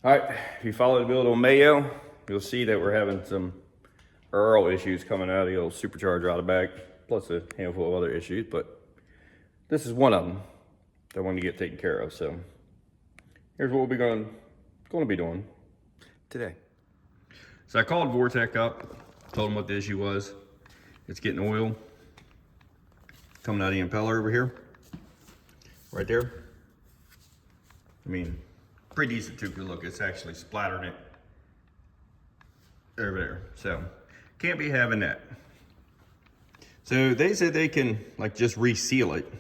All right, if you follow the build on Mayo, you'll see that we're having some Earl issues coming out of the old supercharger out of back, plus a handful of other issues, but this is one of them that I want to get taken care of. So here's what we're going to be doing today. So I called Vortech up, told them what the issue was. It's getting oil coming out of the impeller over here, right there. I mean, pretty decent too, because look, it's actually splattering it over there. So can't be having that. So they said they can like just reseal it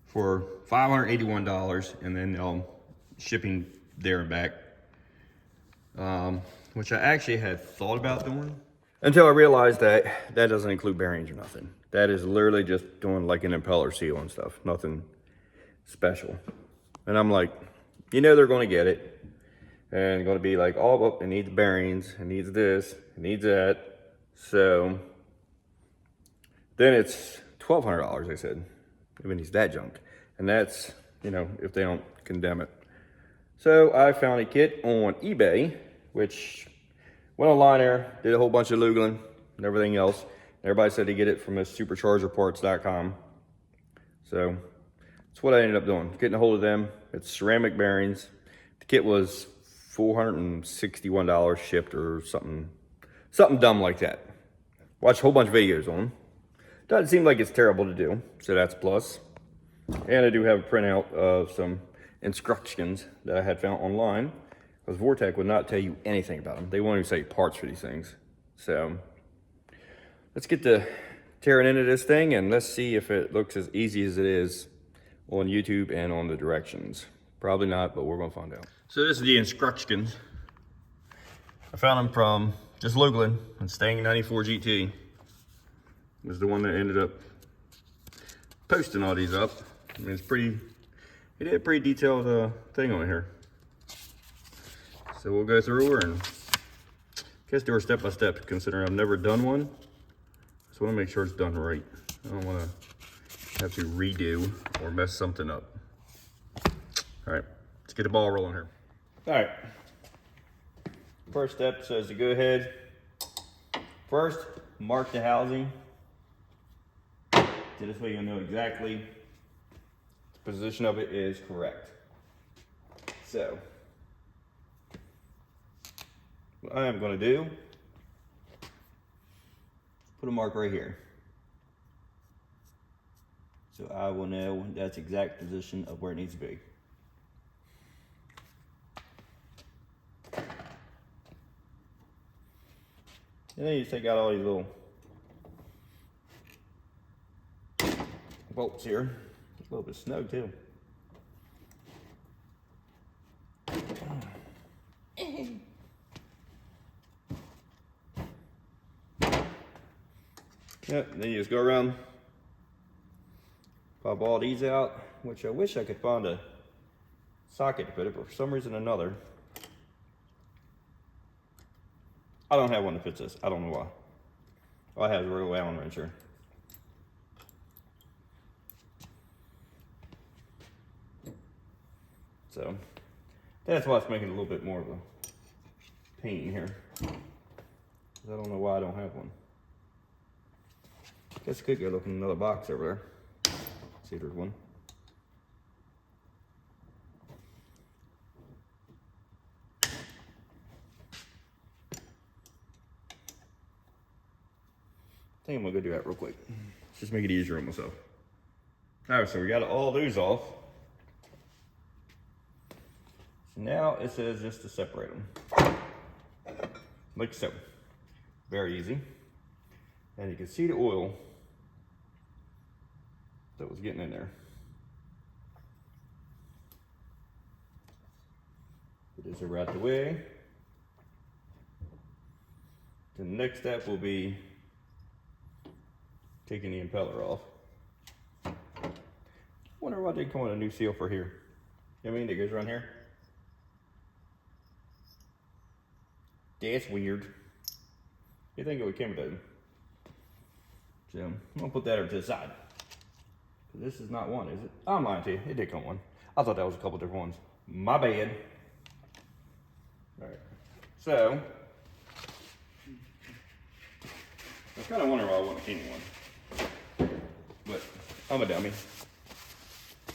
for $581, and then they'll shipping there and back, which I actually had thought about doing until I realized that that doesn't include bearings or nothing. That is literally just doing like an impeller seal and stuff, nothing special. And I'm like, you know, they're going to get it and going to be like, oh, well, it needs bearings, it needs this, it needs that. So then it's $1,200, they said, if it needs that junk. And that's, you know, if they don't condemn it. So I found a kit on eBay, which went online there, did a whole bunch of Googling and everything else. Everybody said to get it from this superchargerparts.com. So that's what I ended up doing, getting a hold of them. It's ceramic bearings. The kit was $461 shipped or something dumb like that. Watched a whole bunch of videos on them. Doesn't seem like it's terrible to do, so that's a plus. And I do have a printout of some instructions that I had found online, because vortech would not tell you anything about them. They won't even say parts for these things. So let's get to tearing into this thing, and let's see if it looks as easy as it is on YouTube and on the directions. Probably not, but we're gonna find out. So this is the instructions. I found them from just Googling, and Stang 94 GT was the one that ended up posting all these up. I mean, it did a pretty detailed thing on here. So we'll go through her and I guess do her step by step, considering I've never done one. Just want to make sure it's done right. I don't want to have to redo or mess something up. All right, let's get the ball rolling here. All right. First step says to go ahead. First, mark the housing. So this way you'll know exactly the position of it is correct. So, what I am going to do, put a mark right here. So I will know that's exact position of where it needs to be. And then you take out all these little bolts here. It's a little bit snug too. Yep, then you just go around, pop all these out, which I wish I could find a socket to put it, but for some reason or another, I don't have one that fits this. I don't know why. All I have is a real Allen wrench here. So that's why it's making it a little bit more of a pain here. I don't know why I don't have one. Guess I could go look in another box over there. See if there's one. I think I'm gonna go do that real quick. Just make it easier on myself. All right, so we got all those off. So now it says just to separate them. Like so. Very easy. And you can see the oil that was getting in there. Put this over out the way. The next step will be taking the impeller off. Wonder why they come with a new seal for here. You know what I mean? That goes around here. That's weird. You think it would come with that? So I'm gonna put that over to the side. This is not one, is it? I'm lying to you. It did come one. I thought that was a couple different ones. My bad. So, I was kind of wondering why I wasn't cleaning one. But I'm a dummy.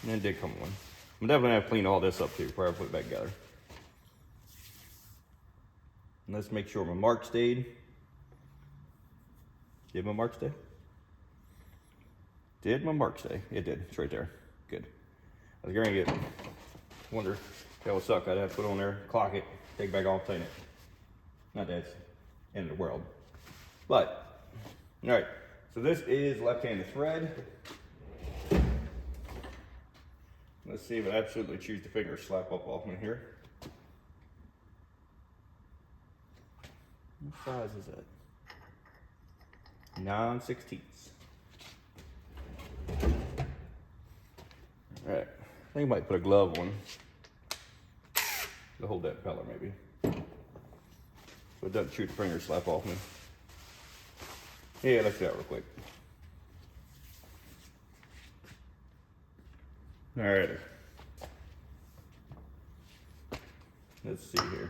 And it did come one. I'm definitely going to have to clean all this up too before I put it back together. And let's make sure my mark stayed. Did my mark stay? Did my mark stay? It did. It's right there. Good. I was going to wonder if that would suck. I'd have to put it on there, clock it, take it back off, tighten it. Not that it's the end of the world. But, all right. So this is left-handed thread. Let's see if I absolutely choose the finger slap up off me here. What size is that? 9/16. All right, I think I might put a glove on to hold that peller maybe. So it doesn't shoot the finger slap off me. Yeah, let's do that real quick. All right. Let's see here.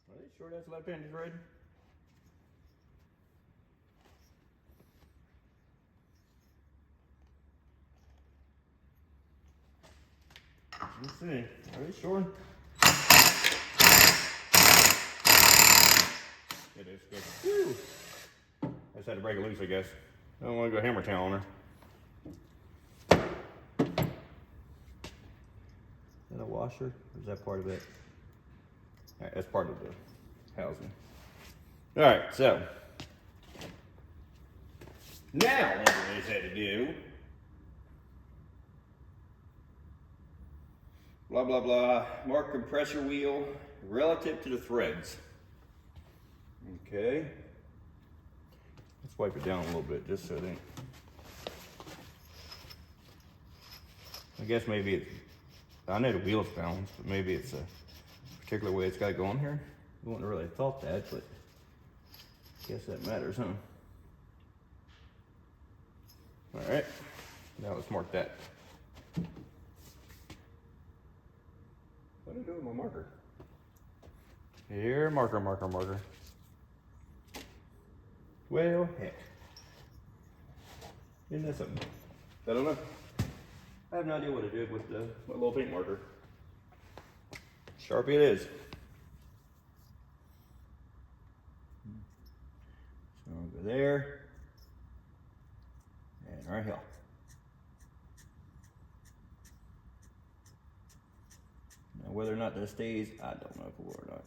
Are you sure that's left-handed thread? Let's see. Are you sure? It is good. Whew. I just had to break it loose, I guess. I don't want to go hammer town on her. Is that a washer? Or is that part of it? All right, that's part of the housing. All right, so now what I just had to do, blah, blah, blah, mark compressor wheel relative to the threads. Okay. Let's wipe it down a little bit just so it ain't. I guess maybe it's, I know the wheel's balanced, but maybe it's a particular way it's got to go on here. I wouldn't have really thought that, but I guess that matters, huh? All right, now let's mark that. What do I do with my marker? Here, marker, marker, marker. Well, heck. Isn't that something? I don't know. I have no idea what I did with my little paint marker. Sharpie it is. So I'll go there. And right here. Now whether or not that stays, I don't know if it will or not.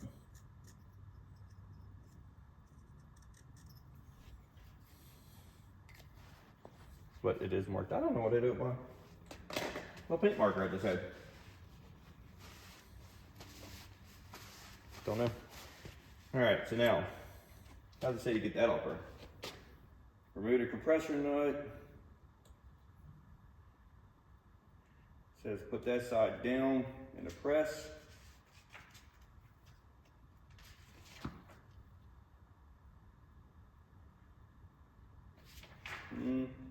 But it is marked. I don't know what I do with my paint marker I just had. Don't know. All right, so now, how does it say to get that off her? Remove the compressor nut. It says put that side down in the press.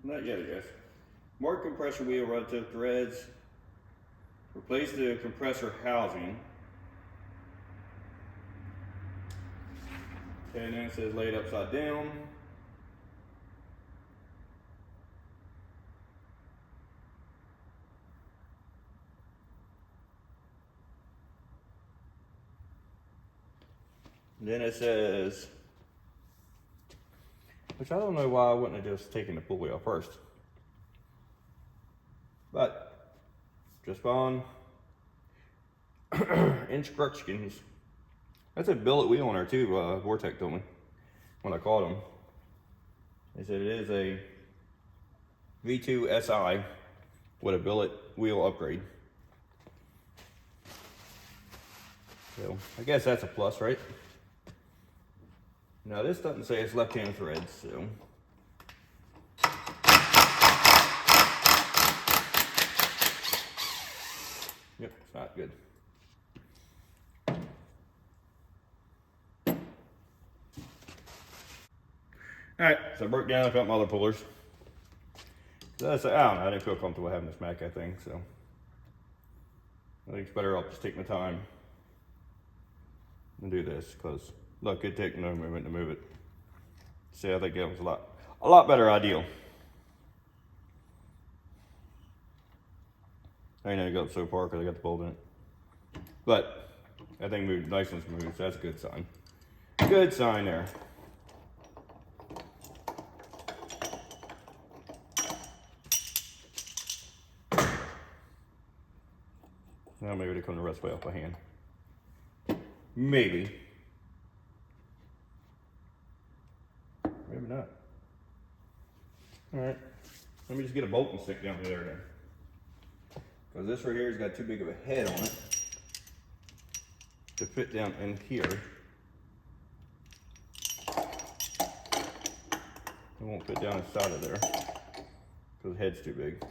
Not yet, I guess. Mark compressor wheel relative threads. Replace the compressor housing. Okay, and then it says lay it upside down. And then it says, which I don't know why I wouldn't have just taken the pulley off first. But, just following instructions. That's a billet wheel on there too, Vortech told me when I called them. They said it is a V2 SI with a billet wheel upgrade. So, I guess that's a plus, right? Now this doesn't say it's left-hand threads, so. Yep, it's not good. All right, so I broke down, I found my other pullers. I don't know, I didn't feel comfortable having this Mac, I think, so. I think it's better I'll just take my time and do this, because look, it'd take no movement to move it. See, I think that was a lot better ideal. I ain't gonna go up so far because I got the bolt in it. But that thing moved nice and smooth, so that's a good sign. Good sign there. Now maybe they come the rest way off by hand. Maybe. Maybe not. All right, let me just get a bolt and stick down there then. Because this right here has got too big of a head on it to fit down in here. It won't fit down inside of there because the head's too big.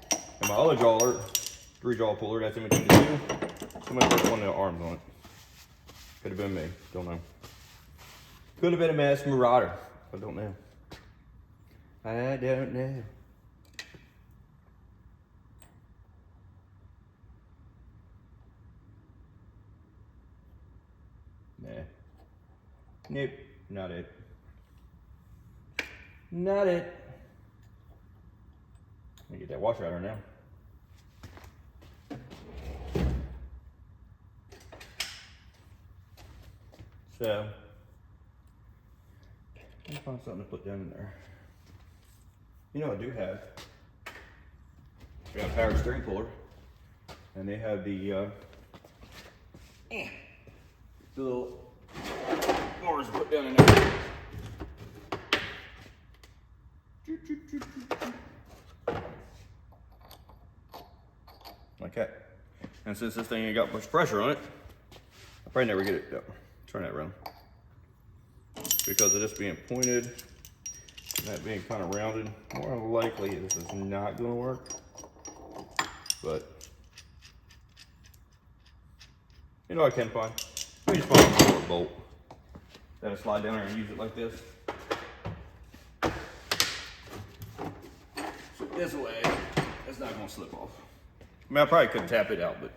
And my other jaw, 3-jaw puller, that's in between the two. Somebody put one of the arms on it. Could have been me, don't know. Could have been a mass marauder, I don't know. I don't know. Nah. Nope, not it. Not it. Let me get that washer out of there now. So, let me find something to put down in there. You know, I do have. We got a power steering puller, and they have the little bars put down in there. Like that. And since this thing ain't got much pressure on it, I'll probably never get it up. Turn that around. Because of this being pointed and that being kind of rounded, more likely this is not going to work. But you know what I can find? Let me just find a bolt. Then I slide down there and use it like this. So this way, it's not going to slip off. I mean, I probably could tap it out, but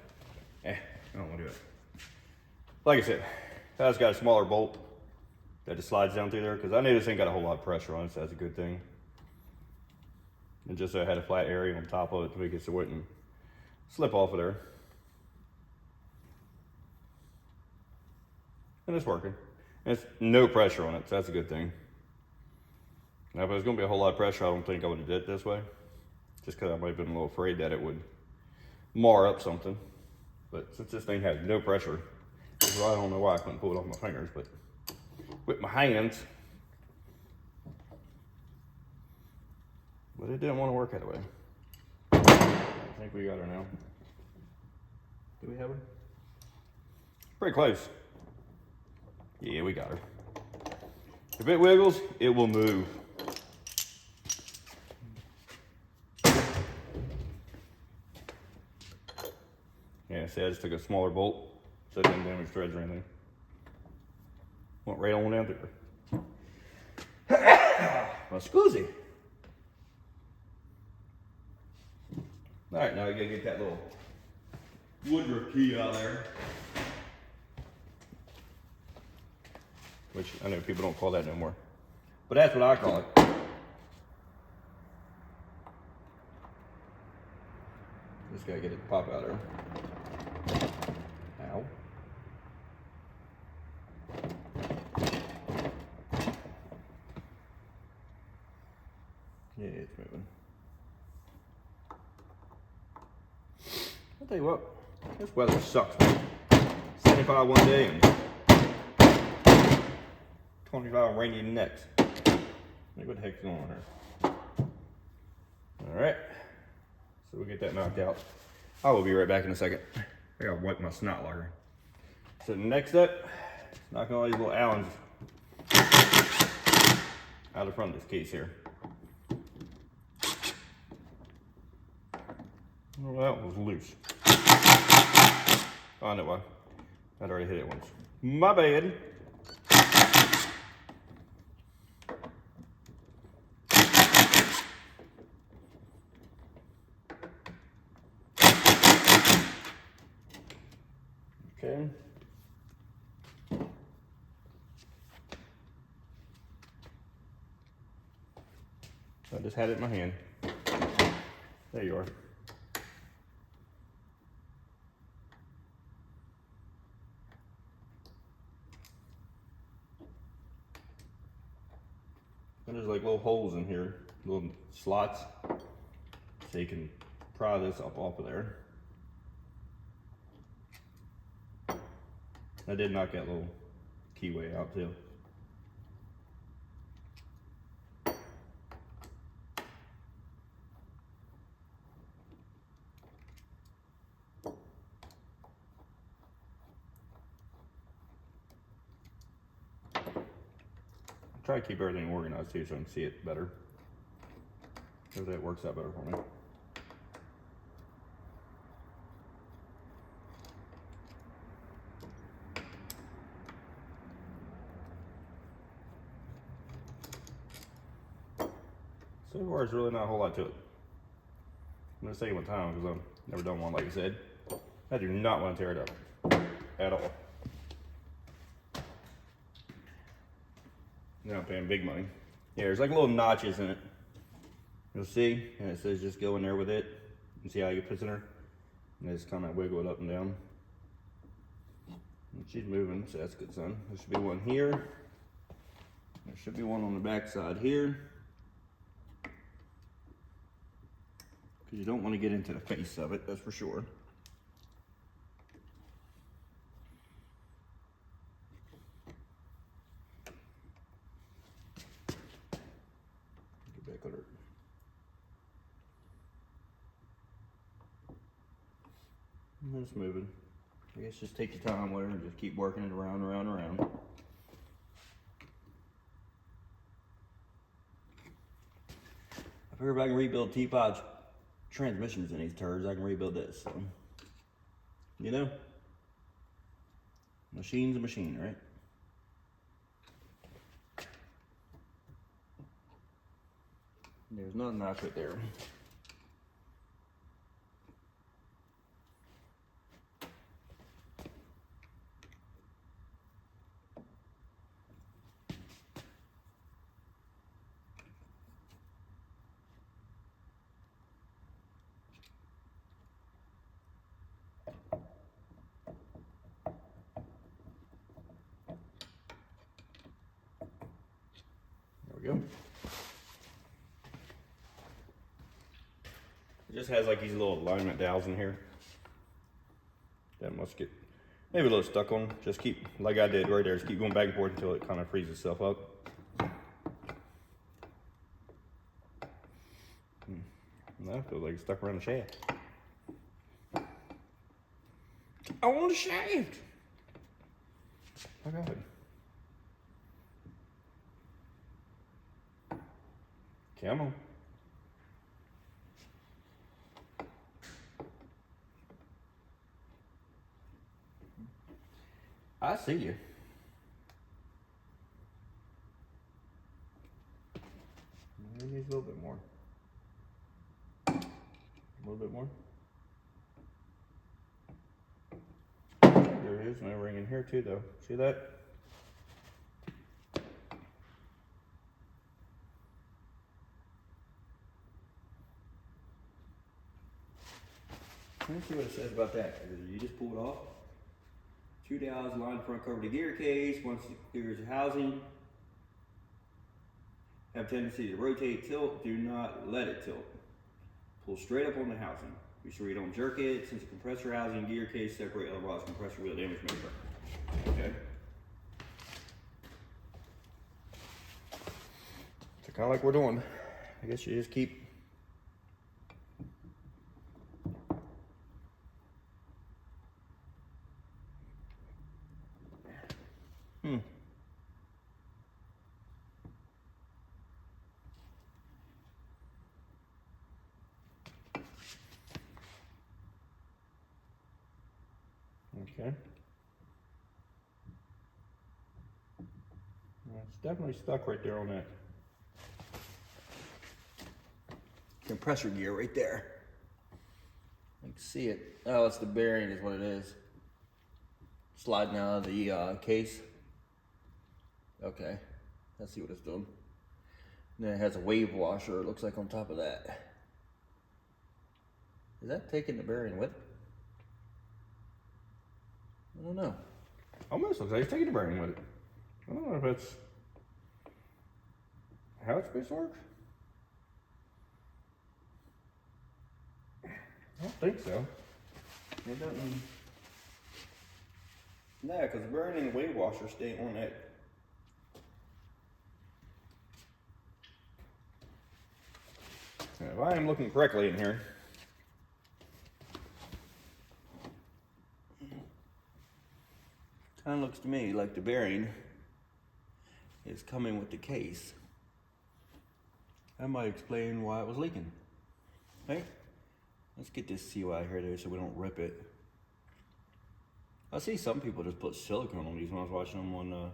I don't want to do it. Like I said, I just got a smaller bolt that just slides down through there because I knew this ain't got a whole lot of pressure on it, so that's a good thing. And just so I had a flat area on top of it to make it so it wouldn't slip off of there. And it's working. And it's no pressure on it, so that's a good thing. Now, if it was going to be a whole lot of pressure, I don't think I would have did it this way. Just because I might have been a little afraid that it would mar up something. But since this thing has no pressure, I don't know why I couldn't pull it off my fingers, but with my hands. But it didn't want to work that way. I think we got her now. Do we have her? Pretty close. Yeah, we got her. If it wiggles, it will move. Yeah, see, I just took a smaller bolt so it didn't damage threads or anything. Went right on down there. Well, scusi. All right, now we gotta get that little woodwork key out of there. Which I know people don't call that no more. But that's what I call it. Just gotta get it to pop out of there. Ow. Yeah, it's moving. I'll tell you what, this weather sucks, man. 75 one day and 25 rainy the next. Like, what the heck's going on here? All right, so we'll get that knocked out. I will be right back in a second. I gotta wipe my snot locker. So next up, knocking all these little Allens out of front of this case here. Well, that was loose. Oh, I know why. I'd already hit it once. My bad. I just had it in my hand. There you are. And there's like little holes in here, little slots, so you can pry this up off of there. I did knock that little keyway out too. Try to keep everything organized too so I can see it better. So that works out better for me. So far, there's really not a whole lot to it. I'm gonna take my time because I've never done one, like I said. I do not want to tear it up at all. You're not paying big money. Yeah, there's like little notches in it. You'll see, and it says just go in there with it. You see how you put it in there? And just kind of wiggle it up and down. And she's moving, so that's a good sign. There should be one here. There should be one on the back side here. Because you don't want to get into the face of it, that's for sure. Get back on her. And it's moving. I guess just take your time with it and just keep working it around, around, around. I figure if I can rebuild T-Pod's transmissions in these turds, I can rebuild this. So, you know, machine's a machine, right? There's nothing nice right there. There we go. It just has like these little alignment dowels in here. That must get maybe a little stuck on. Just keep, like I did right there, just keep going back and forth until it kind of frees itself up. That feels like it's stuck around the shaft. I want a shaft! I got it. Come on. I see you. Maybe needs a little bit more. A little bit more. There it is, no ring in here too though. See that? Let me see what it says about that. You just pull it off. 2 dowels line front cover the gear case. Once it clears the housing, have tendency to rotate, tilt. Do not let it tilt. Pull straight up on the housing. Be sure you don't jerk it since the compressor housing and gear case separate, otherwise compressor wheel damage may occur. Okay. So kind of like we're doing. I guess you just keep. Okay. Well, it's definitely stuck right there on that compressor gear right there. You can see it. Oh, it's the bearing is what it is. Sliding out of the case. Okay, let's see what it's doing. Then it has a wave washer, it looks like, on top of that. Is that taking the bearing with it? I don't know. Almost looks like it's taking the bearing with it. I don't know if that's how it's supposed to work. I don't think so. It doesn't. Nah, because the bearing and the wave washer stay on that. Now, if I am looking correctly in here, kind of looks to me like the bearing is coming with the case. That might explain why it was leaking. Hey, let's get this CY here though so we don't rip it. I see some people just put silicone on these when I was watching them on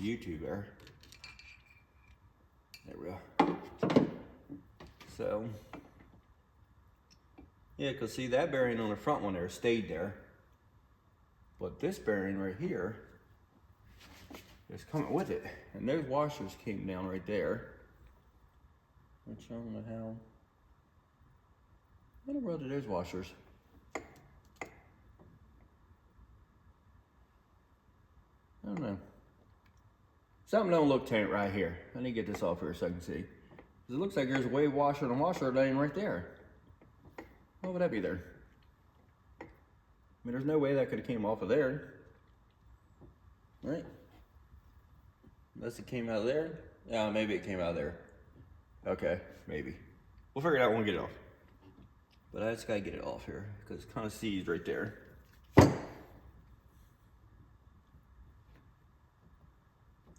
YouTube there. There we go. So, yeah, because see that bearing on the front one there stayed there. But this bearing right here is coming with it. And those washers came down right there. Which I don't know how. How in the world are those washers? I don't know. Something don't look taint right here. I need to get this off here so I can see. Because it looks like there's a wave washer and a washer laying right there. Why would that be there? I mean, there's no way that could have came off of there. Right? Unless it came out of there? Yeah, maybe it came out of there. Okay, maybe. We'll figure it out when we get it off. But I just gotta get it off here because it's kind of seized right there.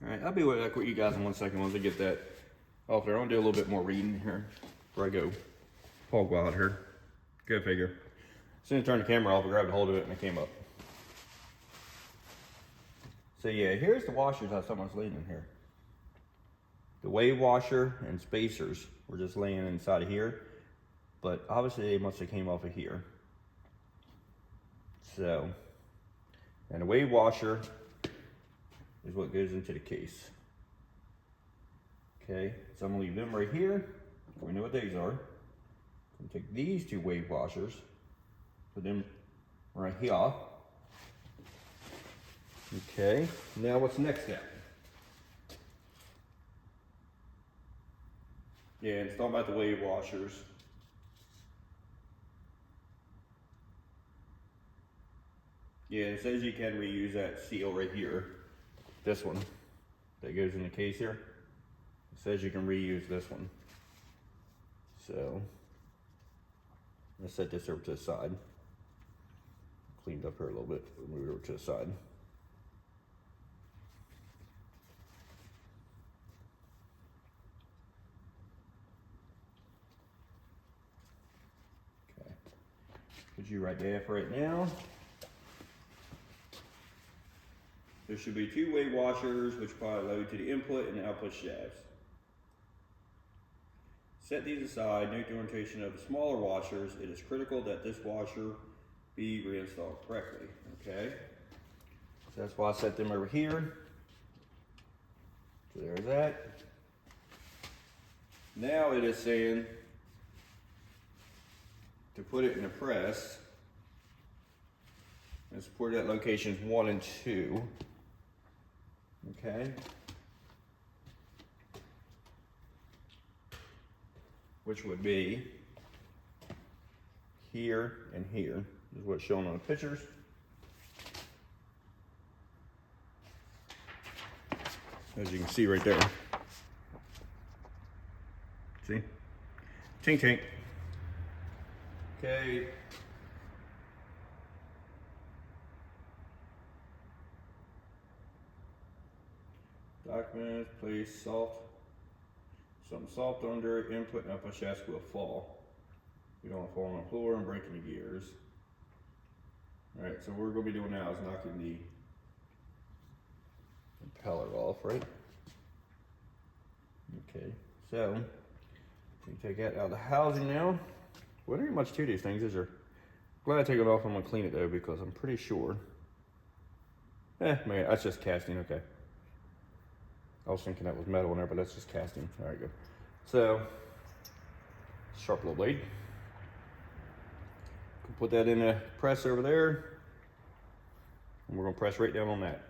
Alright, I'll be back with you guys in 1 second once I get that off there. I want to do a little bit more reading here before I go hog wild here. Go figure. As soon as I turned the camera off, I grabbed a hold of it and it came up. So yeah, here's the washers how someone's laying in here. The wave washer and spacers were just laying inside of here, but obviously they must have came off of here. So, and the wave washer is what goes into the case. Okay, so I'm gonna leave them right here. We know what these are. I'm gonna take these two wave washers, put them right here. Okay, now what's the next step? Yeah, it's talking about the wave washers. Yeah, it says you can reuse that seal right here. This one that goes in the case here. It says you can reuse this one. So let's set this over to the side. Cleaned up here a little bit, move it over to the side. Okay, put you right there for right now. There should be two wave washers which apply load to the input and output shafts. Set these aside. Note the orientation of the smaller washers. It is critical that this washer be reinstalled correctly. Okay, so that's why I set them over here. So there's that. Now it is saying to put it in the press and support at locations 1 and 2. Okay. Which would be here and here. This is what's shown on the pictures. As you can see right there. See? Tink tink. Okay. Documents, place something soft under it, input and output shafts will fall. You don't want to fall on the floor and break any gears. Alright, so what we're going to be doing now is knocking the impeller off, right? Okay, so we take that out of the housing now. Well, there ain't much to these things, is there? Glad I take it off. I'm going to clean it though because I'm pretty sure. Man, that's just casting, okay. I was thinking that was metal in there, but that's just casting. All right, good. So, sharp little blade. Put that in a press over there, and we're gonna press right down on that.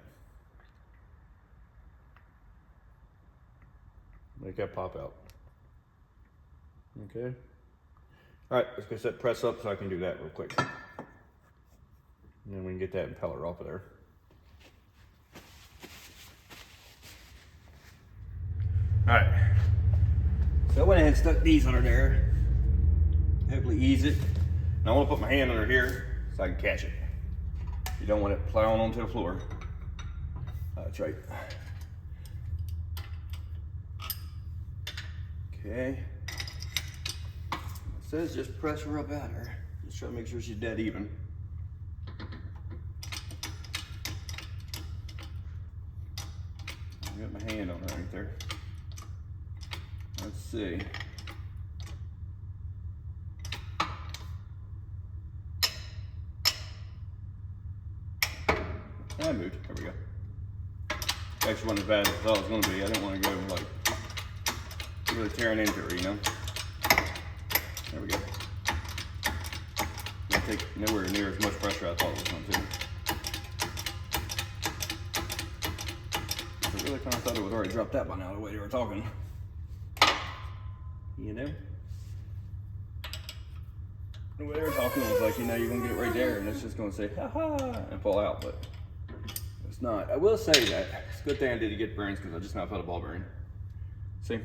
Make that pop out. Okay. All right, let's go set press up so I can do that real quick. And then we can get that impeller off of there. All right. So I went ahead and stuck these under there. Hopefully ease it. Now I want to put my hand under here so I can catch it. You don't want it plowing onto the floor. That's right. Okay. It says just press her up at her. Just try to make sure she's dead even. I got my hand on her right there. Let's see. I moved. There we go. Actually wasn't as bad as I thought it was going to be. I didn't want to go like really tearing into her, you know. There we go. Didn't take nowhere near as much pressure I thought it was going to. I really kind of thought it would already drop that by now the way they were talking. You know? The way they were talking was like, you know, you're going to get it right there and it's just going to say, ha ha, and fall out, but it's not. I will say that it's a good thing I did to get bearings because I just now felt a ball bearing. See?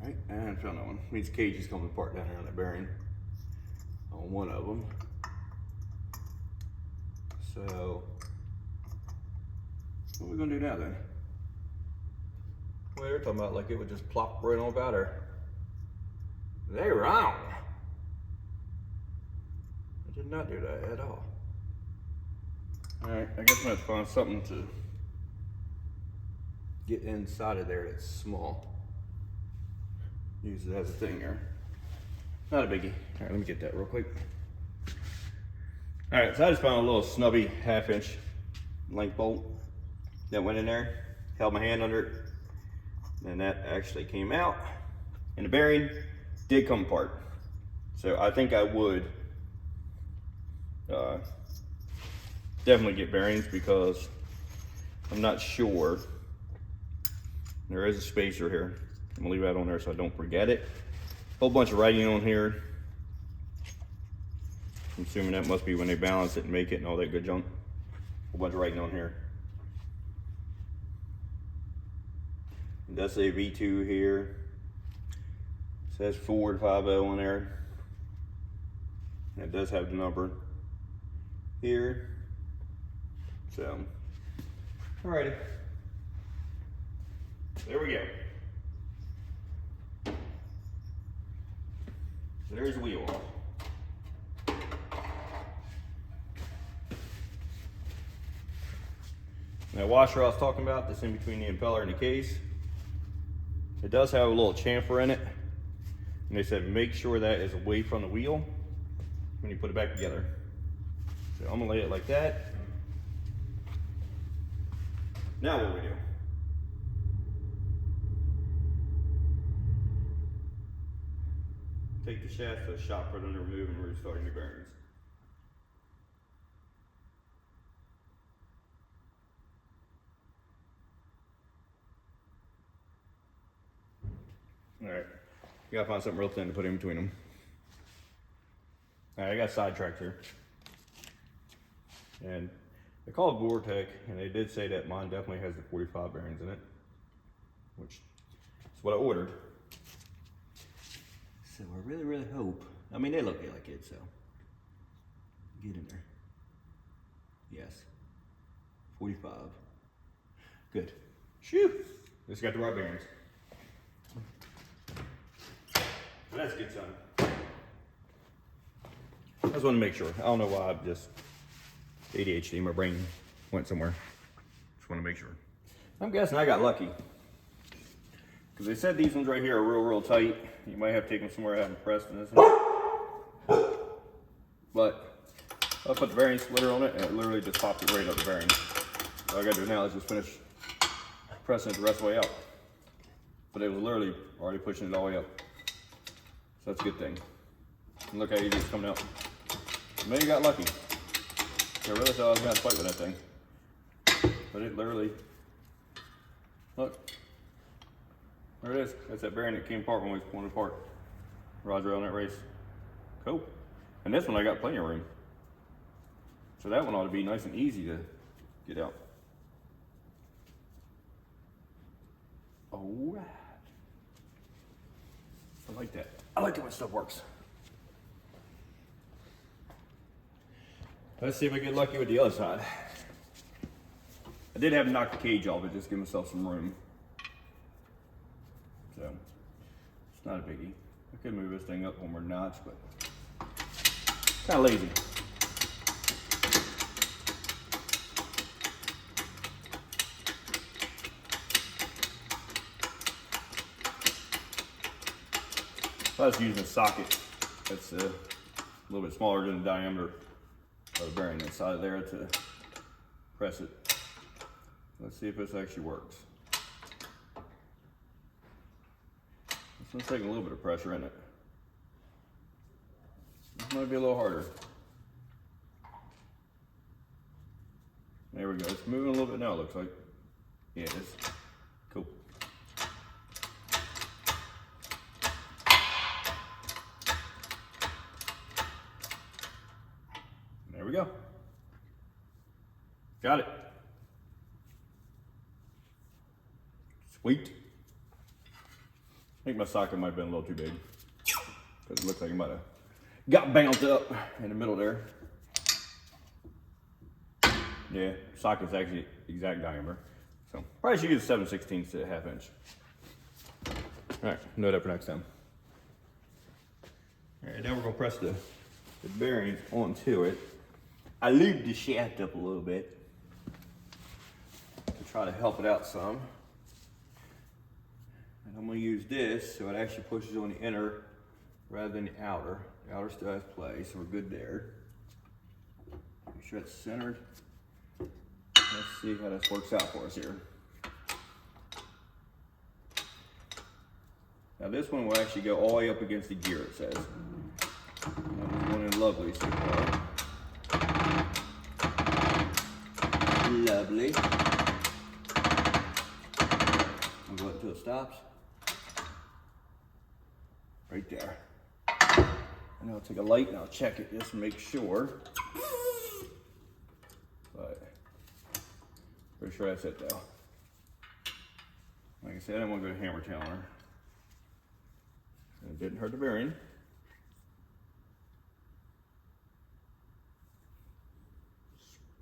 Alright, and I found that one. Means cage is coming apart down here on that bearing. On one of them. So, what are we going to do now then? Well, they're talking about like it would just plop right on about her. They're wrong. I did not do that at all. Alright, I guess I'm gonna have to find something to get inside of there that's small. Use it as a thing there. Not a biggie. Alright, let me get that real quick. Alright, so I just found a little snubby 1/2 inch length bolt that went in there. Held my hand under it. And that actually came out. And the bearing did come apart. So I think I would definitely get bearings because I'm not sure. There is a spacer here. I'm gonna leave that on there so I don't forget it. Whole bunch of writing on here. I'm assuming that must be when they balance it and make it and all that good junk. Whole bunch of writing on here. It does say V2 here. It says Ford 50 on there. And it does have the number here. So, alrighty. There we go. There's the wheel off. That washer I was talking about, that's in between the impeller and the case, it does have a little chamfer in it. And they said make sure that is away from the wheel when you put it back together. So I'm gonna lay it like that. Now what do we do? Take the shaft to the shop, put it under remove and restarting the bearings. Alright, you gotta find something real thin to put in between them. Alright, I got sidetracked here. And they call it vortech, and they did say that mine definitely has the 45 bearings in it, which is what I ordered. So I really hope, I mean they look like it, so get in there. Yes, 45. Good. Shoo! Just got the right bearings. That's good, son. I just want to make sure. I don't know why I just ADHD, my brain went somewhere. Just want to make sure. I'm guessing I got lucky. Because they said these ones right here are real tight. You might have to take them somewhere and have them pressed in this one. But I put the bearing splitter on it and it literally just popped it right up the bearing. All I gotta do now is just finish pressing it the rest of the way out. But it was literally already pushing it all the way up. So that's a good thing. And look how easy it's coming out. Maybe got lucky. I really thought I was gonna fight with that thing. But it literally, look. There it is. That's that bearing that came apart when we pulled it apart. Roger on that race. Cool. And this one I got plenty of room. So that one ought to be nice and easy to get out. Alright. I like that. I like it when stuff works. Let's see if I get lucky with the other side. I did have to knock the cage off, but just give myself some room. So, it's not a biggie. I could move this thing up one more notch, but kind of lazy. I was using a socket that's a little bit smaller than the diameter of the bearing inside there to press it. Let's see if this actually works. This one's taking a little bit of pressure in it. This might be a little harder. There we go. It's moving a little bit now, it looks like. Yeah, it is. Cool. There we go. Got it. Sweet. I think my socket might have been a little too big because it looks like it might have got bounced up in the middle there. Yeah, socket's actually exact diameter. So probably should use 7/16 to a 1/2 inch. All right, know that for next time. All right, now we're gonna press the bearings onto it. I lubed the shaft up a little bit to try to help it out some. And I'm gonna use this so it actually pushes on the inner rather than the outer. The outer still has play, so we're good there. Make sure it's centered. Let's see how this works out for us here. Now this one will actually go all the way up against the gear, it says. Now, one in lovely so far. Lovely. I'll go up until it stops. Right there. And I'll take a light and I'll check it just to make sure. But pretty sure that's it though. Like I said, I don't want to go to hammer town on her. It didn't hurt the bearing.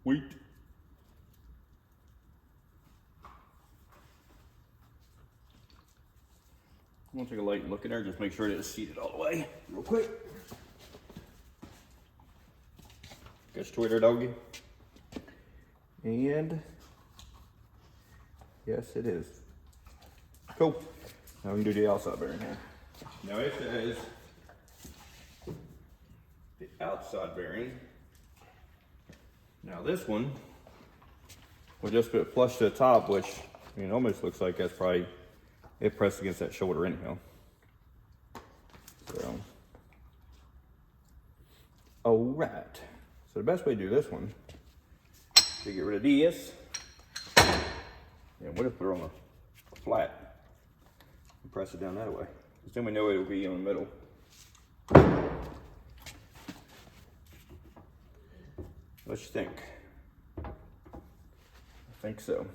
Sweet. I'm gonna take a light and look in there, just make sure it is seated all the way, real quick. Got your toy there, doggy. And yes, it is. Cool. Now we can do the outside bearing here. Now it says the outside bearing. Now this one will just put flush to the top, which I mean almost looks like that's probably it pressed against that shoulder anyhow. So, all right. So the best way to do this one to get rid of this, yeah, we'll just put her on a flat and press it down that way. Because then we know it will be in the middle. What you think? I think so.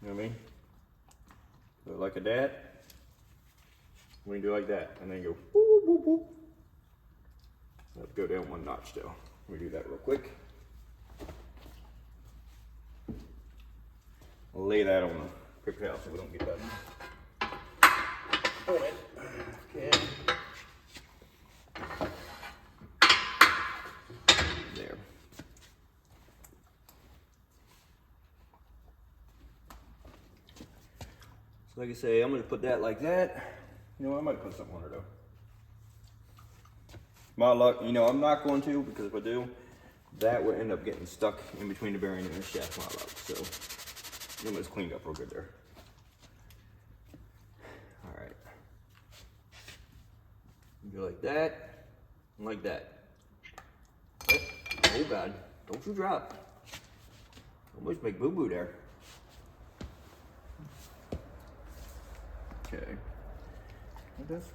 You know what I mean? Do it like a dad. We can do it like that, and then go whoop, whoop, whoop. Let's go down one notch though. Let me do that real quick. I'll lay that on the paper towel so we don't get that on it. Okay. There. So like I say, I'm gonna put that like that. You know, I might put something on it though. My luck, you know, I'm not going to, because if I do, that would end up getting stuck in between the bearing and the shaft model. So I'm just cleaned up real good there. All right. Go like that, and like that. Oh God, don't you drop. Almost make boo-boo there. Okay. Well, that's,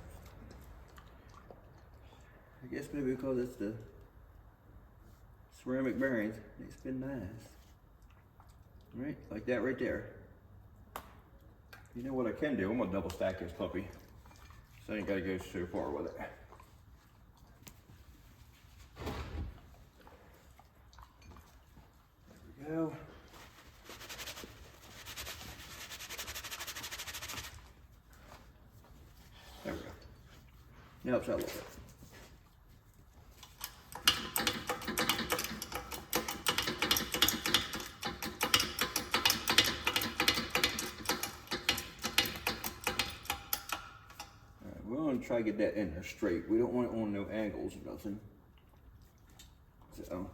I guess maybe because it's the ceramic bearings, they spin nice. Right, like that right there. You know what I can do? I'm gonna double stack this puppy. So I ain't gotta go so far with it. There we go. There we go. Now it's out a little bit. Try to get that in there straight. We don't want it on no angles or nothing. So.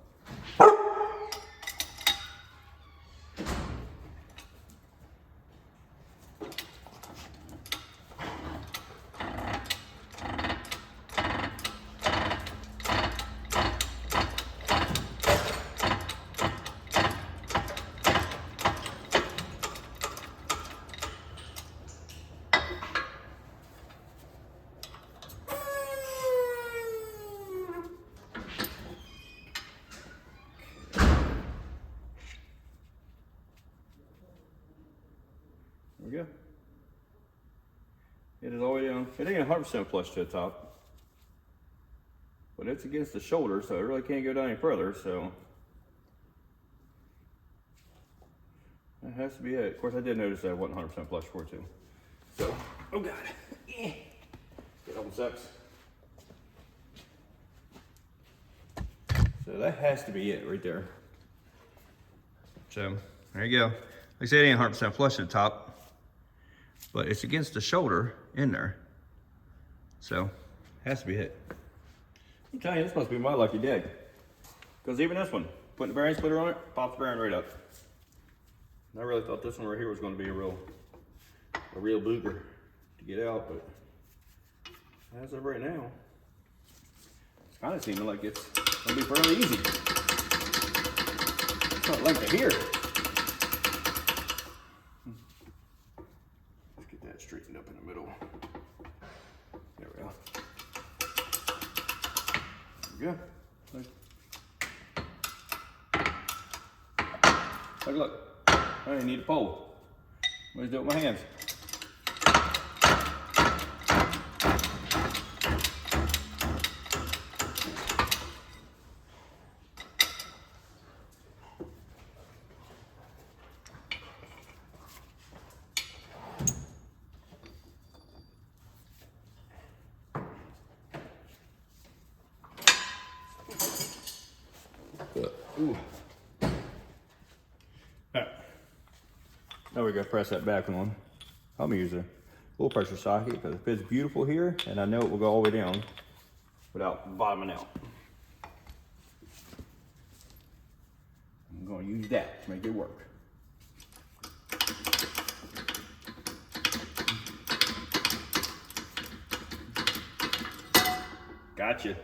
There we go. It is all the way down. It ain't 100% flush to the top, but it's against the shoulder, so it really can't go down any further. So that has to be it. Of course, I did notice that it wasn't 100% flush for too. So, oh God, get double sucks. So that has to be it right there. So there you go. Like I said, it ain't 100% flush at the top, but it's against the shoulder in there. So, has to be hit. I'm telling you, this must be my lucky day. Because even this one, putting the bearing splitter on it, pops the bearing right up. I really thought this one right here was going to be a real booger to get out, but as of right now, it's kind of seeming like it's going to be fairly easy. It's not like to hear. Straightened up in the middle. There we go. There we go. Look. I didn't need a pole. I'm gonna do it with my hands. Ooh. Right. Now we're gonna press that back on. I'm gonna use a low pressure socket because it fits beautiful here, and I know it will go all the way down without bottoming out. I'm gonna use that to make it work. Gotcha.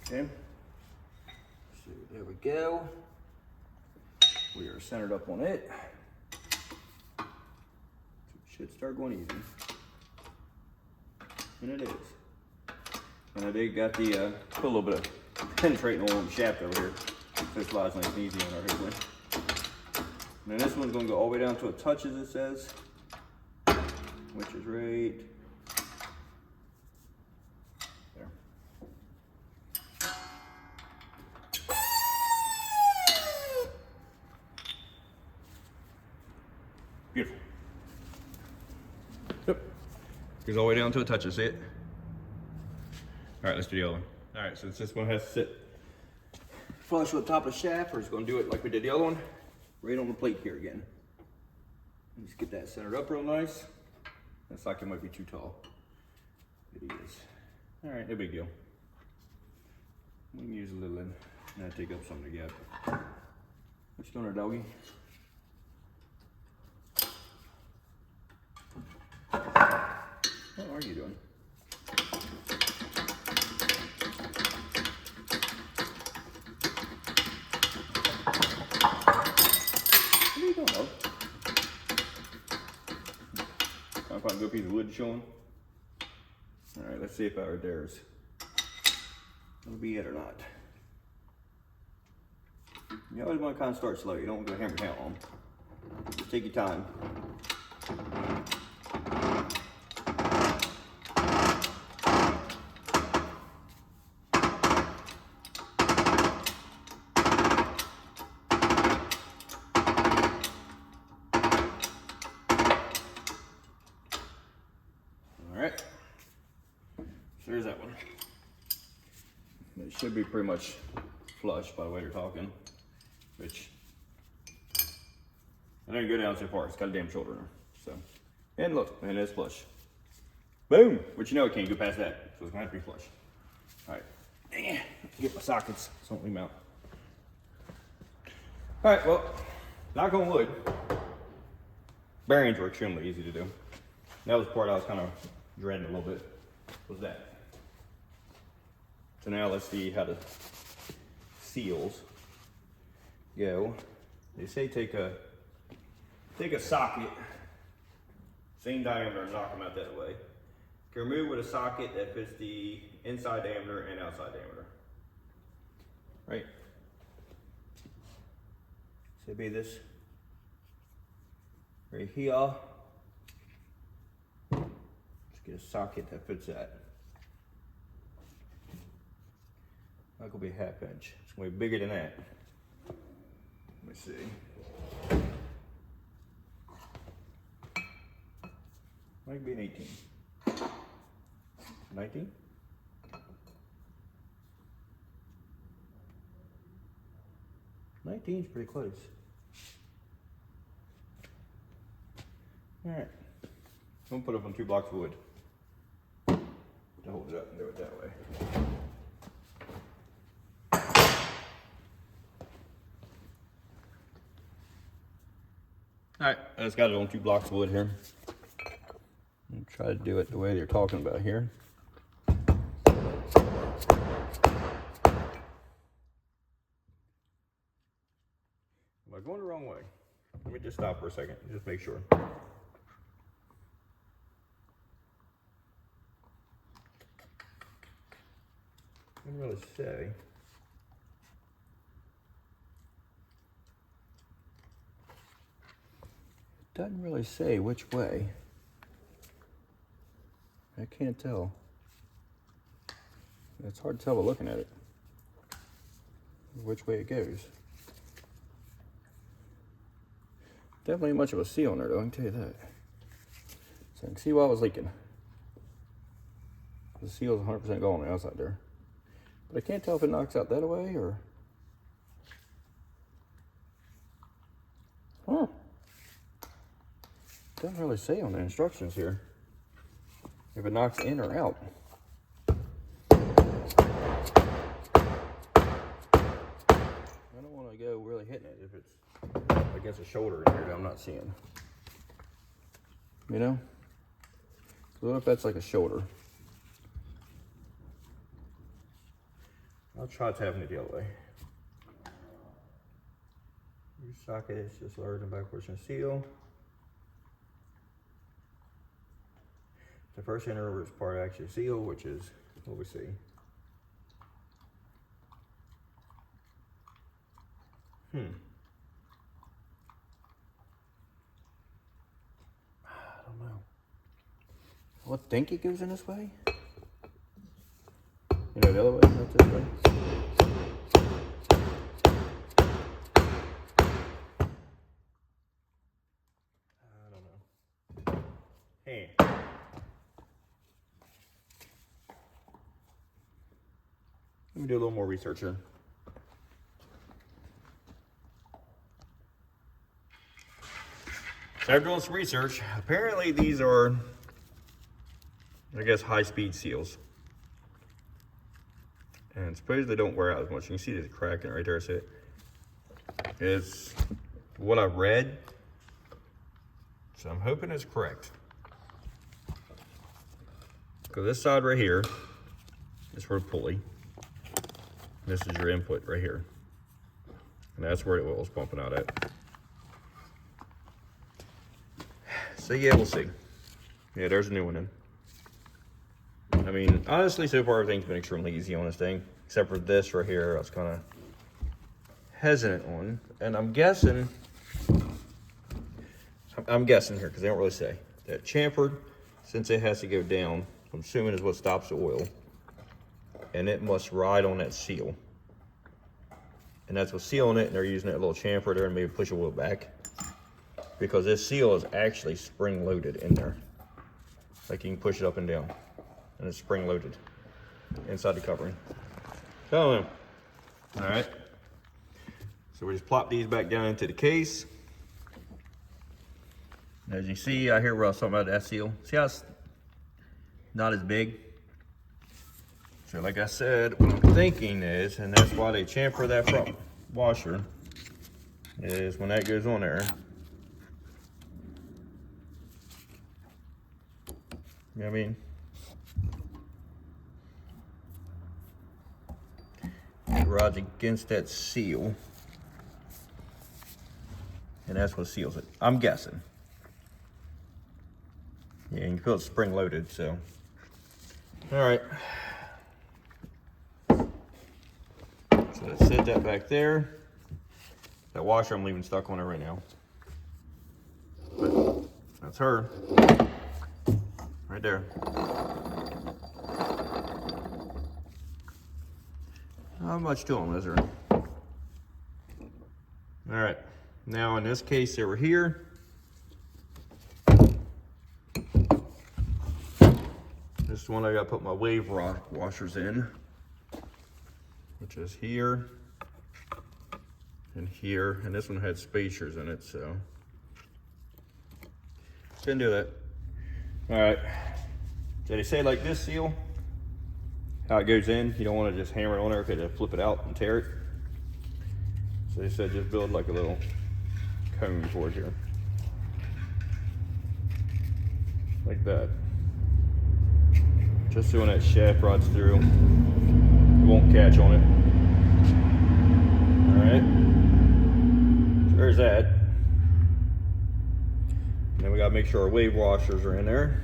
Okay, so there we go. We are centered up on it. So it should start going easy. And it is. And I did got the, put a little bit of penetrating oil on the shaft over here. So it slides nice and easy on our hood link. And then this one's gonna go all the way down to it touches, it says, which is right there. Beautiful. Yep. Goes all the way down to it touches, see it? All right, let's do the other one. All right, so this one has to sit flush with the top of the shaft. We're just gonna do it like we did the other one, right on the plate here again. Just get that centered up real nice. That socket might be too tall. It is. All right, no big deal. We can use a little and not take up some of the gap. What you doing there, doggy? What are you doing? What are you doing, dog? Trying to find a good piece of wood showing. All right, let's see if that right there is gonna be it or not. You always want to kind of start slow. You don't want to go hammer down on them. Just take your time. All right. So there's that one. It should be pretty much flush by the way they're talking, which I didn't go down so far. It's got a damn shoulder in there. So, and look, and it's flush. Boom! But you know it can't go past that, so it's gonna have to be flush. All right, dang it. Get my sockets, so don't leave them out. All right, well, knock on wood. Bearings were extremely easy to do. That was the part I was kind of dreading a little bit, was that. So now let's see how the seals go. They say take a socket, same diameter, and knock them out that way. You can remove with a socket that fits the inside diameter and outside diameter. Right? So it'd be this right here. Just get a socket that fits that. That could be a ½ inch. It's gonna be bigger than that. Let me see. Might be an 18. 19? Is pretty close. All right. I'm gonna put up on 2 blocks of wood to hold it up and do it that way. All right, I just got it on 2 blocks of wood here. And try to do it the way they're talking about here. Am I going the wrong way? Let me just stop for a second, just make sure. Didn't really say. Doesn't really say which way. I can't tell. It's hard to tell by looking at it, which way it goes. Definitely ain't much of a seal on there though, I can tell you that. So I can see why it was leaking. The seal's 100% gone on the outside there. But I can't tell if it knocks out that way or... Huh. Doesn't really say on the instructions here if it knocks in or out. I don't want to go really hitting it if it's against a shoulder in here that I'm not seeing. You know? So what if that's like a shoulder? I'll try tapping it the other way. Your socket is just lower than back portion seal. The first inner is part actually seal, which is what we see. I don't know. I would think it goes in this way. You know, the other way, not this way. I don't know. Hey. Let me do a little more research here. So after doing some research, apparently these are I guess, high-speed seals. And suppose they don't wear out as much. You can see this cracking right there. See it? It's what I read. So I'm hoping it's correct. Because this side right here is for the pulley. This is your input right here. And that's where the oil is pumping out at. So yeah, we'll see. Yeah, there's a new one in. I mean, honestly, so far everything's been extremely easy on this thing. Except for this right here, I was kind of hesitant on. And I'm guessing here, because they don't really say, that chamfered, since it has to go down, I'm assuming is what stops the oil. And it must ride on that seal. And that's what's sealing it, and they're using that little chamfer there and maybe push the oil back. Because this seal is actually spring loaded in there. Like you can push it up and down. And it's spring loaded inside the covering. So I don't know. Alright. So we just plop these back down into the case. And as you see out here where I was talking about that seal, see how it's not as big? So like I said, what I'm thinking is, and that's why they chamfer that front washer, is when that goes on there, you know what I mean? It rides against that seal. And that's what seals it. I'm guessing. Yeah, you can feel it's spring loaded, so. Alright. So let's set that back there. That washer I'm leaving stuck on it right now. But that's her. Right there. Not much to them, is there? Alright. Now in this case over here, this is one I gotta put my wave rock washers in, which is here and here, and this one had spacers in it, so didn't do that. All right, so they say like this seal, how it goes in, you don't want to just hammer it on there because it'll flip it out and tear it. So they said just build like a little cone for it here, like that. Just so when that shaft rods through, it won't catch on it. All right, so there's that. Then we gotta make sure our wave washers are in there.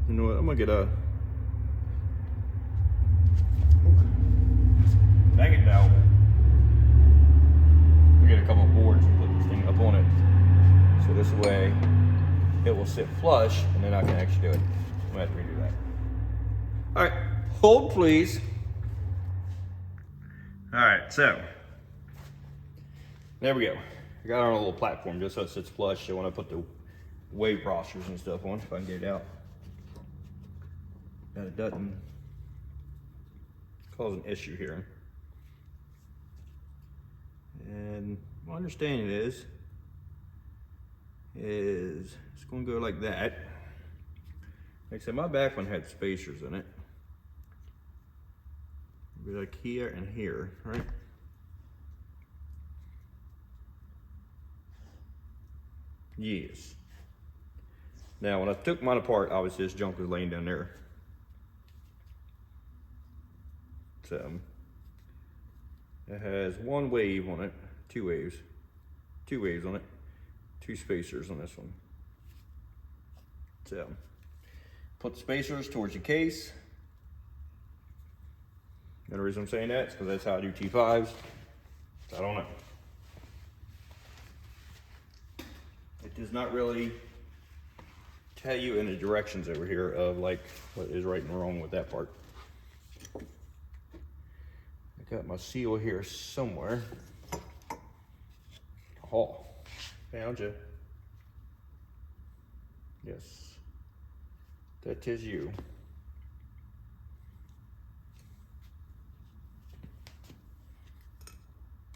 You know what, I'm gonna get a maggot dowel. We get a couple of boards and put this thing up on it. So this way it will sit flush and then I can actually do it. I'm gonna have to redo that. All right, hold please. All right, so there we go. I got it on a little platform just so it sits flush. So when I put the wave washers and stuff on, if I can get it out, that it doesn't cause an issue here. And my understanding is it's going to go like that. Like I said, my back one had spacers in it. It'd be like here and here, right? Yes. Now, when I took mine apart, obviously this junk was laying down there. So, it has one wave on it, two waves on it, two spacers on this one. So, put the spacers towards your case. And the reason I'm saying that is because that's how I do T5s. I don't know. It does not really tell you in the directions over here of like what is right and wrong with that part. I got my seal here somewhere. Oh, found you. Yes, that is you.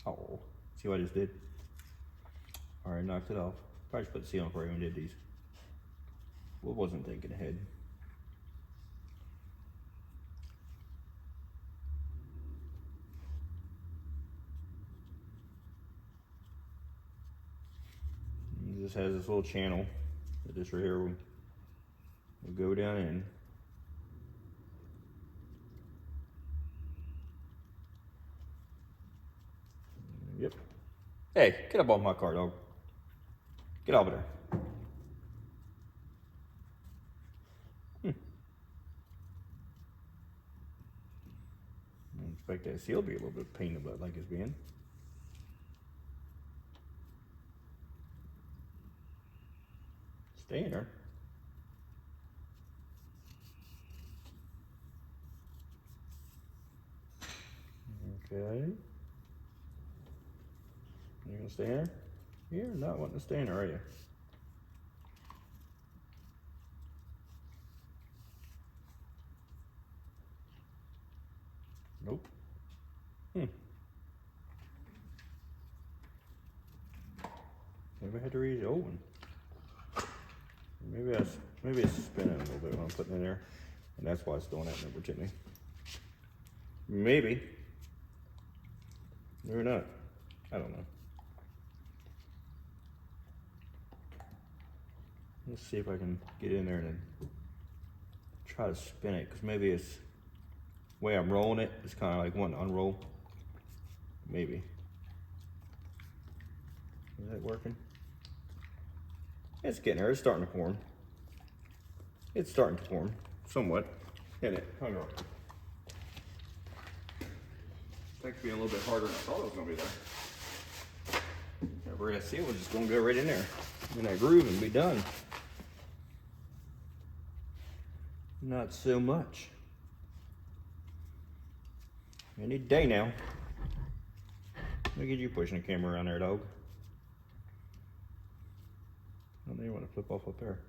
Oh, see what I just did? All right, knocked it off. Probably should put the seal on before I even did these. What wasn't thinking ahead? And this has this little channel that this right here will go down in. Yep. Hey, get up off my car, dog. Get over there. I expect that seal to be a little bit pain in the butt like it's being. Stay in there. Okay. You gonna stay in there? You're not wanting to stay in there, are you? Nope. Maybe I had to read it open. Maybe it's spinning a little bit when I'm putting it in there, and that's why it's doing that number to me. Maybe. Maybe not. I don't know. Let's see if I can get in there and then try to spin it, because maybe it's the way I'm rolling it. It's kind of like wanting to unroll. Maybe. Is that working? It's getting there. It's starting to form. It's starting to form somewhat. Isn't it? Hung up. It's being a little bit harder than I thought it was going to be there. Wherever that seal was just going to go right in there, in that groove, and be done. Not so much. Any day now. Look at you pushing the camera around there, dog. Oh, now you want to flip off up there.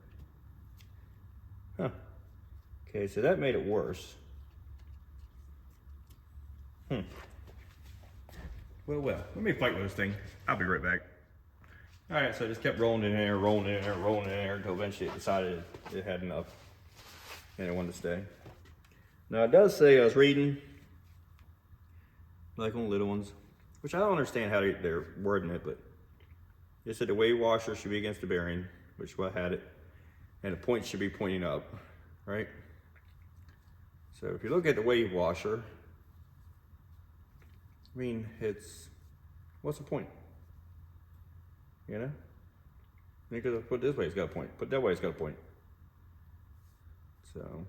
Huh. Okay, so that made it worse. Well, let me fight with this thing. I'll be right back. All right, so I just kept rolling in there, rolling in there, rolling in there until eventually it decided it had enough and it wanted to stay. Now it does say, I was reading, like on little ones, which I don't understand how they're wording it, but it said the wave washer should be against the bearing, which is what I had it, and the point should be pointing up, right? So if you look at the wave washer, I mean, what's the point? You know? You could put it this way, it's got a point. Put it that way, it's got a point. So,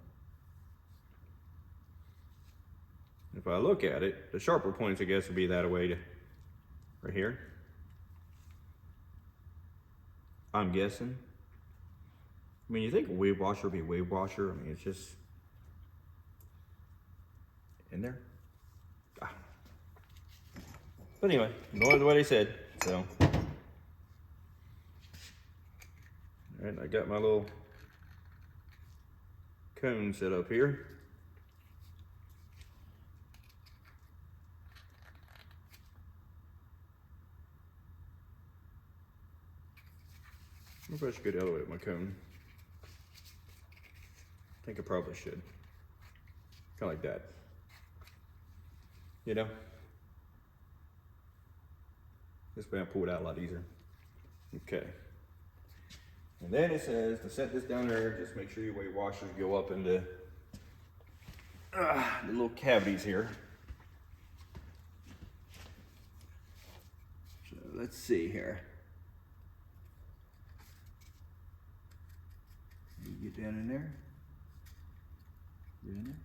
if I look at it, the sharper points, I guess, would be that way to right here. I'm guessing. I mean, you think a wave washer would be a wave washer? I mean, it's just in there. But anyway, ignore the way they said, so. All right, I got my little cone set up here. Maybe I should go the other way with my cone. I think I probably should. Kind of like that. You know? This way I pull it out a lot easier. Okay. And then it says to set this down there, just make sure your wave washers go up into the little cavities here. So let's see here. You get down in there. Get in there.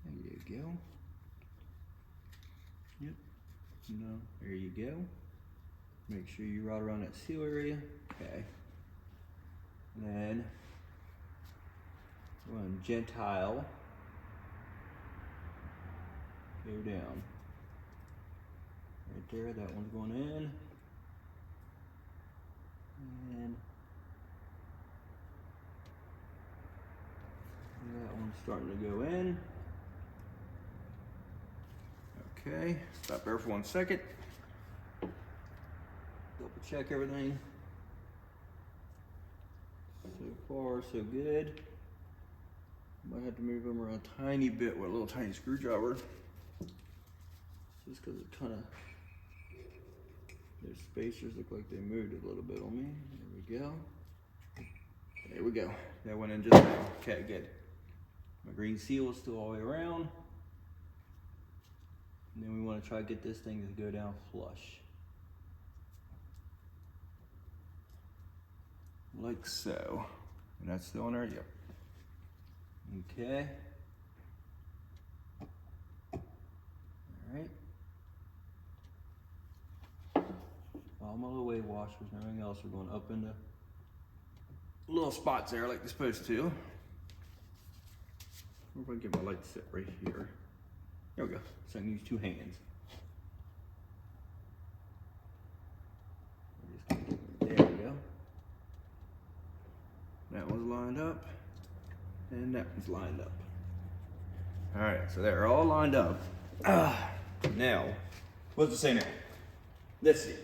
There you go. Yep. No, there you go. Make sure you ride around that seal area. Okay. And then run Gentile. Go down. Right there, that one's going in. And that one's starting to go in. Okay, stop there for 1 second. Double check everything. far so good. Might have to move them around a tiny bit with a little tiny screwdriver. Just because it kind of, their spacers look like they moved a little bit on me. There we go. There we go. That went in just now. Okay, good. My green seal is still all the way around. And then we want to try to get this thing to go down flush. Like so. And that's still on there? Yep. Okay. Alright. All my little wave washers and everything else are going up into little spots there like they're supposed to. Where if I can get my light to sit right here. There we go. So I can use two hands. There we go. That one's lined up. And that one's lined up. Alright, so they're all lined up. Now, what does it say now? Let's see.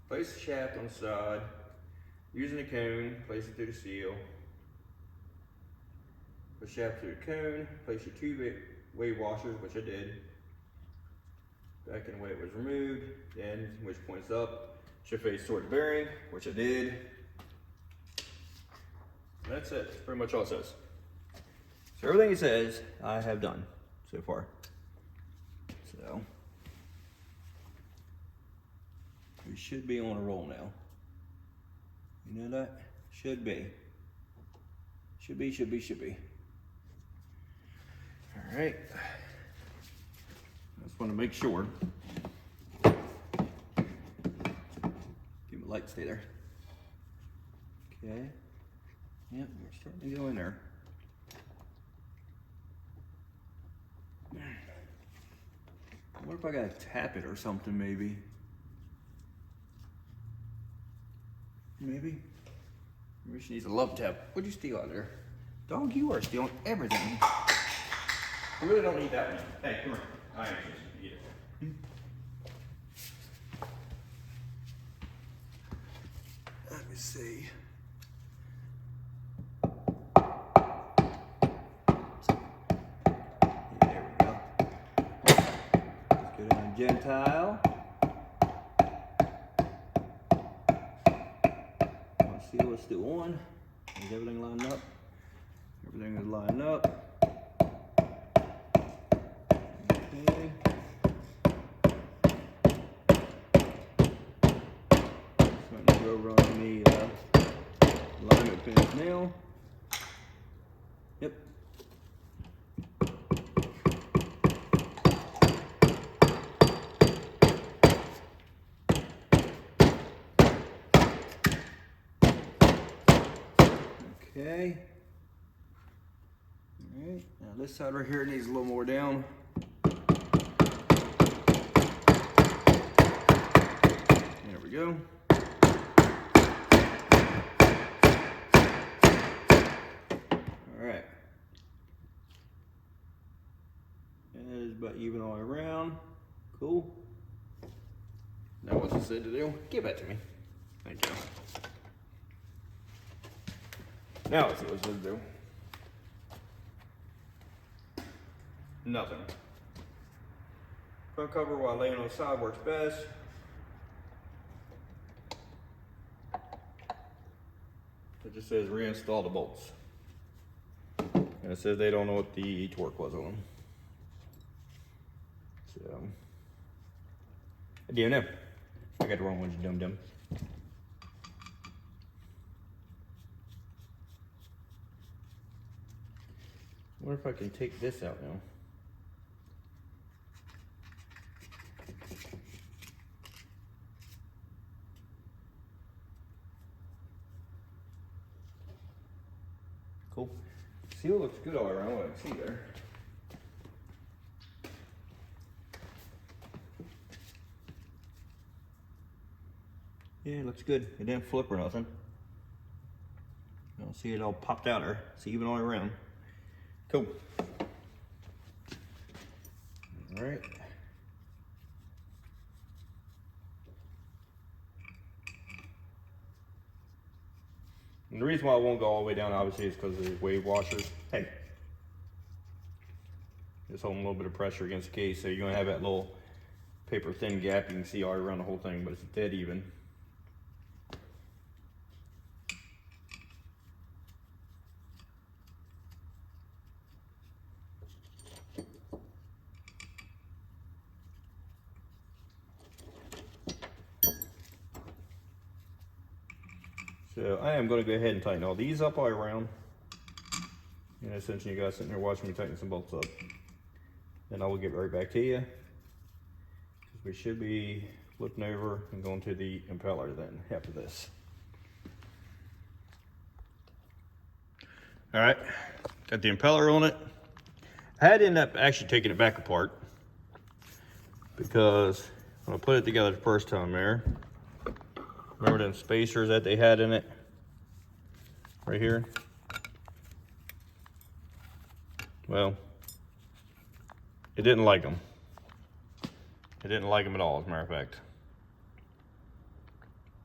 Place the shaft on the side. Using a cone, place it through the seal. Put the shaft through the cone. Place your two wave washers, which I did. Back in the way it was removed. Then, which points up, should face toward the bearing, which I did. That's it. That's pretty much all it says. So everything it says, I have done so far. So we should be on a roll now. You know that? Should be. Should be, should be, should be. All right. I just want to make sure. Keep my light stay there. Okay. Yep, we're starting to go in there. What if I gotta tap it or something, maybe? Maybe she needs a love tap. What'd you steal out there? Dog, you are stealing everything. I really don't need that one. Hey, come here. I am just eat it. Let me see. There we go. Let's go down Gentile. Seal is still on. Is everything lined up? Everything is lined up. Okay. Starting to go around the alignment pins now. Yep. Okay. All right. Now this side right here needs a little more down. There we go. All right. That is about even all around. Cool. Now what's it said to do? Give that to me. Thank you. Now let's see what it's going to do. Nothing. Front cover while laying on the side works best. It just says reinstall the bolts. And it says they don't know what the torque was on them. So, I do know. I got the wrong ones, you dum-dum. I wonder if I can take this out now. Cool. Seal looks good all around, what I can see there. Yeah, it looks good. It didn't flip or nothing. I don't see it all popped out there. It's even all around. Cool. All right. And the reason why I won't go all the way down, obviously, is because of the wave washers. Hey, just holding a little bit of pressure against the case, so you're gonna have that little paper thin gap you can see all around the whole thing, but it's dead even. So I am going to go ahead and tighten all these up all around. And essentially you guys sitting there watching me tighten some bolts up. Then I will get right back to you. We should be flipping over and going to the impeller then after this. All right, got the impeller on it. I had to end up actually taking it back apart because when I put it together the first time there, remember them spacers that they had in it right here? Well, it didn't like them. It didn't like them at all, as a matter of fact.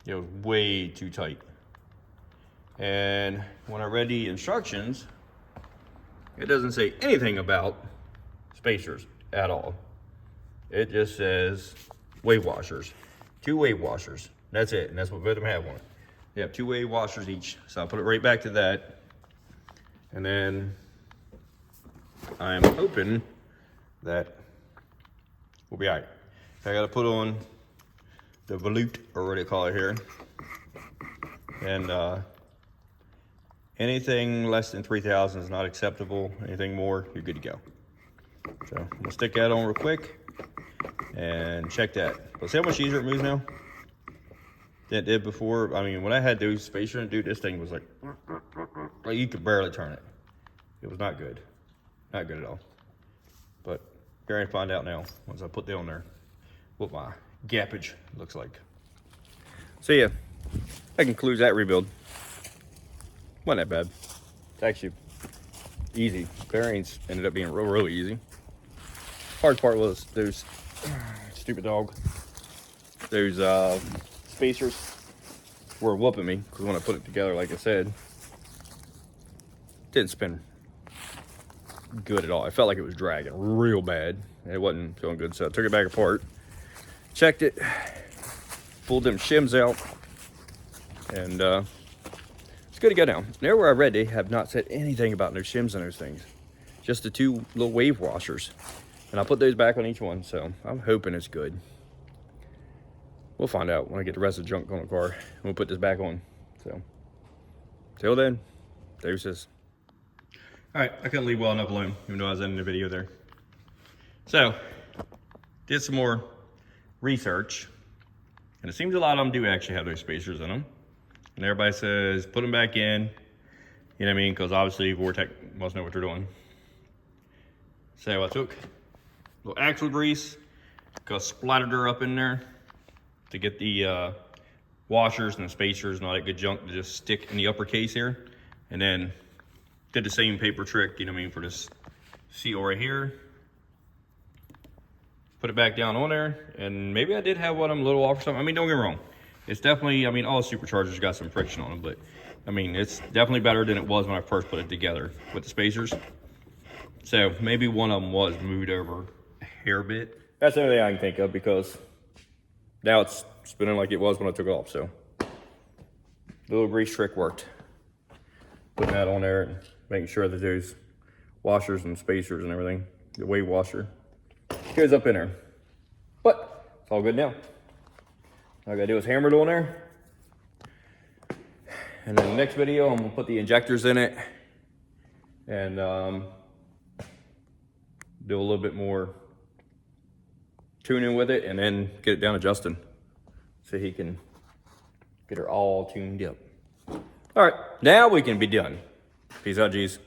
It was way too tight. And when I read the instructions, it doesn't say anything about spacers at all. It just says wave washers, 2 wave washers. That's it, and that's what both of them have on it. They have 2 wave washers each. So I'll put it right back to that. And then I'm hoping that we'll be all right. I gotta put on the volute, or what do you call it here. And anything less than 3,000 is not acceptable. Anything more, you're good to go. So I'm gonna stick that on real quick and check that. But see how much easier it moves now than it did before? I mean, when I had those spacers, dude, this thing was like you could barely turn it. It was not good. Not good at all. But you're gonna find out now once I put that on there what my gappage looks like. So yeah, that concludes that rebuild. Wasn't that bad. It's actually easy. Bearings ended up being really easy. Hard part was those stupid dog. Those spacers were whooping me because when I put it together, like I said, it didn't spin good at all. I felt like it was dragging real bad. It wasn't feeling good, so I took it back apart, checked it, pulled them shims out, and it's good to go now. There where I read, they have not said anything about no shims on those things. Just the 2 little wave washers. And I put those back on each one, so I'm hoping it's good. We'll find out when I get the rest of the junk on the car. And we'll put this back on. So, till then, deuces. All right, I couldn't leave well enough alone, even though I was ending the video there. So, did some more research. And it seems a lot of them do actually have those spacers in them. And everybody says, put them back in. You know what I mean? Because obviously Vortech must know what they're doing. So I took a little axle grease, splattered her up in there to get the washers and the spacers and all that good junk to just stick in the upper case here. And then did the same paper trick, you know what I mean, for this seal right here. Put it back down on there, and maybe I did have one of them a little off or something. I mean, don't get me wrong. It's definitely, I mean, all the superchargers got some friction on them, but I mean, it's definitely better than it was when I first put it together with the spacers. So maybe one of them was moved over a hair bit. That's the only thing I can think of, because now it's spinning like it was when I took it off. So the little grease trick worked. Putting that on there and making sure that those washers and spacers and everything, the wave washer, goes up in there. But it's all good now. All I gotta do is hammer it on there. And then the next video, I'm gonna put the injectors in it and do a little bit more tuning with it, and then get it down to Justin so he can get her all tuned up. All right, now we can be done. Peace out, G's.